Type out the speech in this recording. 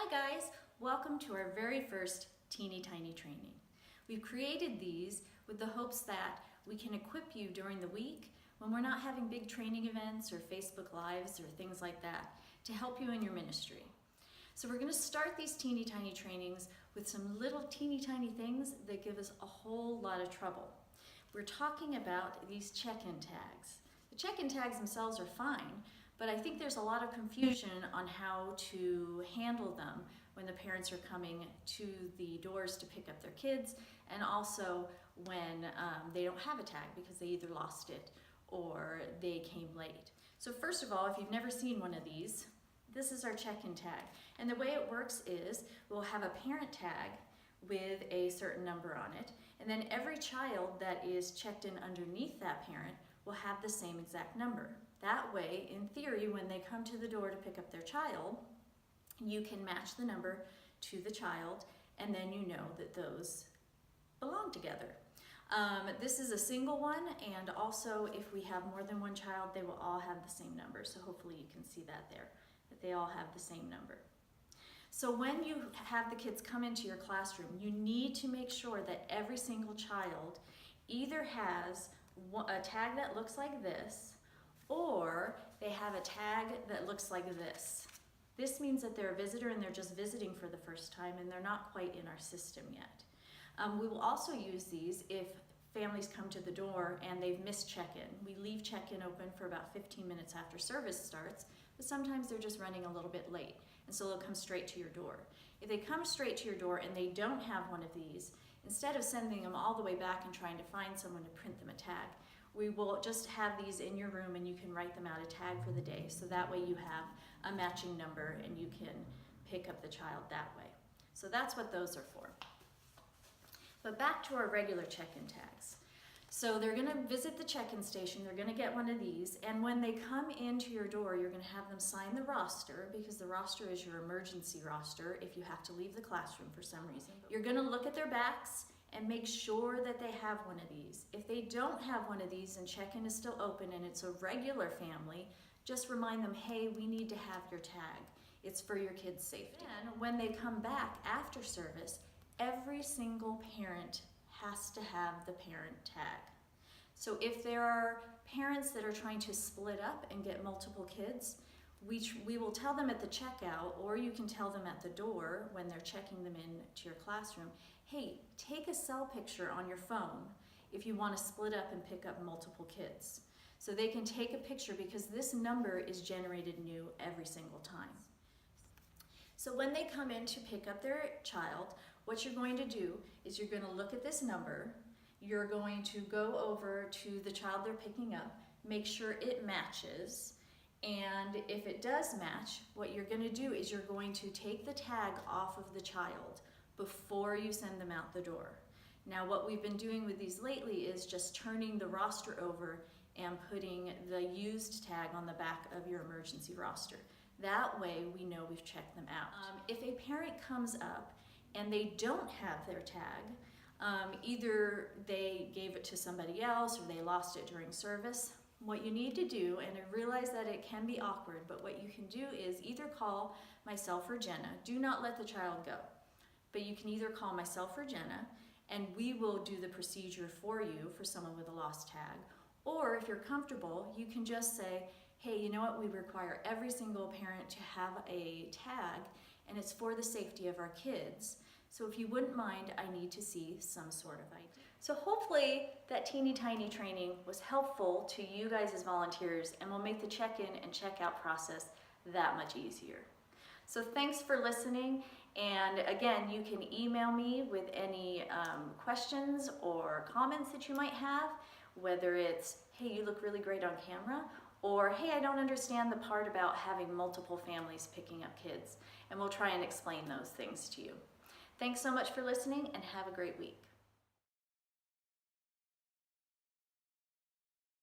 Hi guys, welcome to our very first Teeny Tiny training. We've created these with the hopes that we can equip you during the week when we're not having big training events or Facebook Lives or things like that to help you in your ministry. So we're going to start these teeny tiny trainings with some little teeny tiny things that give us a whole lot of trouble. We're talking about these check-in tags. The check-in tags themselves are fine, but I think there's a lot of confusion on how to handle them when the parents are coming to the doors to pick up their kids, and also when they don't have a tag because they either lost it or they came late. So first of all, if you've never seen one of these, this is our check-in tag. And the way it works is we'll have a parent tag with a certain number on it, and then every child that is checked in underneath that parent will have the same exact number. That way, in theory, when they come to the door to pick up their child, you can match the number to the child, and then you know that those belong together. This is a single one, and also if we have more than one child, they will all have the same number. So hopefully you can see that there, that they all have the same number. So when you have the kids come into your classroom, you need to make sure that every single child either has a tag that looks like this, or they have a tag that looks like this. This means that they're a visitor and they're just visiting for the first time and they're not quite in our system yet. We will also use these if families come to the door and they've missed check-in. We leave check-in open for about 15 minutes after service starts, but sometimes they're just running a little bit late, and so they'll come straight to your door. If they come straight to your door and they don't have one of these, instead of sending them all the way back and trying to find someone to print them a tag, we will just have these in your room and you can write them out a tag for the day, so that way you have a matching number and you can pick up the child that way. So that's what those are for. But back to our regular check-in tags. So they're going to visit the check-in station, they're going to get one of these, and when they come into your door, you're going to have them sign the roster, because the roster is your emergency roster if you have to leave the classroom for some reason. You're going to look at their backs and make sure that they have one of these. If they don't have one of these and check-in is still open and it's a regular family, just remind them, hey, we need to have your tag. It's for your kids' safety. And when they come back after service, every single parent has to have the parent tag. So if there are parents that are trying to split up and get multiple kids, we will tell them at the checkout, or you can tell them at the door when they're checking them in to your classroom, hey, take a cell picture on your phone if you want to split up and pick up multiple kids. So they can take a picture, because this number is generated new every single time. So when they come in to pick up their child, what you're going to do is you're going to look at this number, you're going to go over to the child they're picking up, make sure it matches, and if it does match, what you're going to do is you're going to take the tag off of the child before you send them out the door. Now what we've been doing with these lately is just turning the roster over and putting the used tag on the back of your emergency roster. That way we know we've checked them out. If a parent comes up and they don't have their tag, either they gave it to somebody else or they lost it during service, what you need to do, and I realize that it can be awkward, but what you can do is either call myself or Jenna. Do not let the child go, but you can either call myself or Jenna and we will do the procedure for you for someone with a lost tag. Or if you're comfortable, you can just say, hey, you know what, we require every single parent to have a tag, and it's for the safety of our kids. So if you wouldn't mind, I need to see some sort of ID. So hopefully that teeny tiny training was helpful to you guys as volunteers and will make the check-in and check-out process that much easier. So thanks for listening, and again, you can email me with any questions or comments that you might have, whether it's, hey, you look really great on camera, or hey, I don't understand the part about having multiple families picking up kids, and we'll try and explain those things to you. Thanks so much for listening, and have a great week.